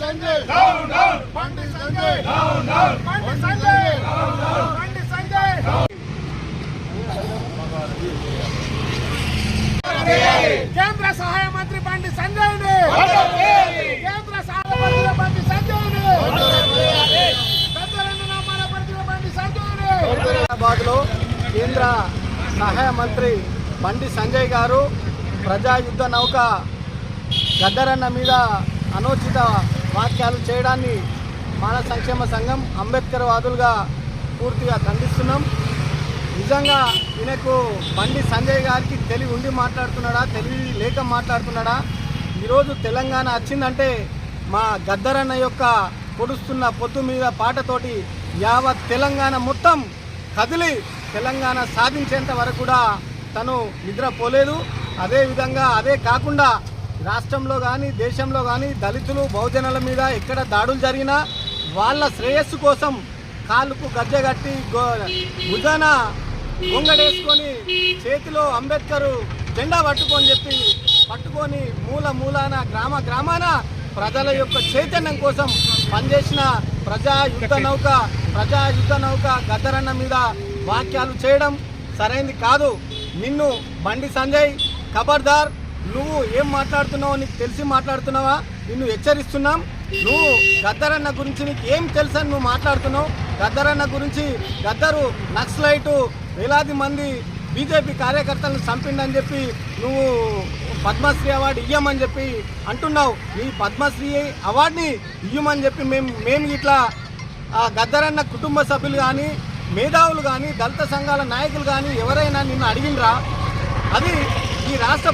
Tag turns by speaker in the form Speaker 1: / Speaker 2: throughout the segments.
Speaker 1: Sanjay down down Bandi Sanjay down down Bandi Sanjay down down Bandi Sanjay కేంద్ర సహాయ మంత్రి బండి సంజయ్ ని కేంద్ర సహాయ మంత్రి బండి సంజయ్ ని బండి సంజయ్ ని హైదరాబాద్ లో కేంద్ర సహాయ మంత్రి బండి సంజయ్ గారు ప్రజా యుద్ధ నౌక గద్దరన్న మీద అనుచిత వాక్యాలు చేయడాన్ని మానవ సంక్షేమ సంఘం అంబేద్కర్ వాదులుగా పూర్తిగా ఖండిస్తున్నాం. నిజంగా ఈయనకు బండి సంజయ్ గారికి తెలివి ఉండి మాట్లాడుతున్నాడా, తెలివి లేక మాట్లాడుతున్నాడా? ఈరోజు తెలంగాణ వచ్చిందంటే మా గద్దరన్న యొక్క పొడుస్తున్న పొత్తు మీద పాటతోటి యావత్ తెలంగాణ మొత్తం కదిలి తెలంగాణ సాధించేంత వరకు కూడా తను నిద్రపోలేదు. అదేవిధంగా అదే కాకుండా రాష్ట్రంలో కానీ దేశంలో కానీ దళితులు బహుజనుల మీద ఎక్కడ దాడులు జరిగినా వాళ్ళ శ్రేయస్సు కోసం కాళ్ళకు గజ్జగట్టి భుజాన గొంగడేసుకొని చేతిలో అంబేద్కర్ జెండా పట్టుకొని మూలాన గ్రామాన ప్రజల యొక్క చైతన్యం కోసం పనిచేసిన ప్రజా యుద్ధ నౌక గద్దరన్న మీద వాక్యాలు చేయడం సరైంది కాదు. నిన్ను బండి సంజయ్ ఖబర్దార్, నువ్వు ఏం మాట్లాడుతున్నావో నీకు తెలిసి మాట్లాడుతున్నావా? నిన్ను హెచ్చరిస్తున్నాం. నువ్వు గద్దరన్న గురించి నీకు ఏం తెలుసని నువ్వు మాట్లాడుతున్నావు? గద్దరన్న గురించి గద్దరు నక్సలైటు వేలాది మంది బీజేపీ కార్యకర్తలను చంపిండని చెప్పి నువ్వు పద్మశ్రీ అవార్డు ఇవ్వమని చెప్పి అంటున్నావు. ఈ పద్మశ్రీ అవార్డుని ఇవ్వమని చెప్పి మేము ఇట్లా గద్దరన్న కుటుంబ సభ్యులు కానీ మేధావులు కానీ దళిత సంఘాల నాయకులు కానీ ఎవరైనా నిన్ను అడిగినరా? అది ఈ రాష్ట్ర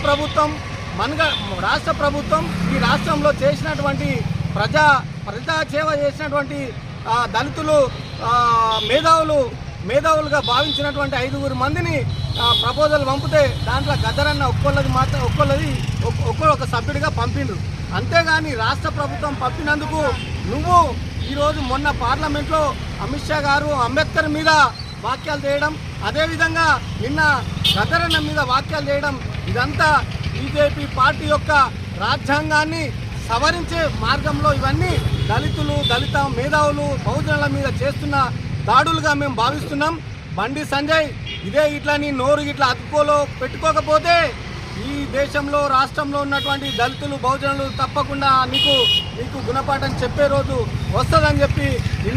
Speaker 1: ప్రభుత్వం ఈ రాష్ట్రంలో చేసినటువంటి ప్రజా సేవ చేసినటువంటి దళితులు మేధావులుగా భావించినటువంటి 5 మందిని ప్రపోజల్ పంపితే దాంట్లో గద్దరన్న ఒక్కొక్క సభ్యుడిగా పంపిండు. అంతేగాని రాష్ట్ర ప్రభుత్వం పంపినందుకు నువ్వు ఈరోజు మొన్న పార్లమెంట్లో అమిత్ షా గారు అంబేద్కర్ మీద వాక్యాలు చేయడం, అదేవిధంగా నిన్న గద్దరన్న మీద వాక్యాలు చేయడం, ఇదంతా బీజేపీ పార్టీ యొక్క రాజ్యాంగాన్ని సవరించే మార్గంలో ఇవన్నీ దళిత మేధావులు బహుజనుల మీద చేస్తున్న దాడులుగా మేము భావిస్తున్నాం. బండి సంజయ్ ఇట్లా నీ నోరు ఇట్లా అదుపులో పెట్టుకోకపోతే ఈ దేశంలో రాష్ట్రంలో ఉన్నటువంటి దళితులు బహుజనులు తప్పకుండా నీకు గుణపాఠం చెప్పే రోజు వస్తుందని చెప్పి నిన్ను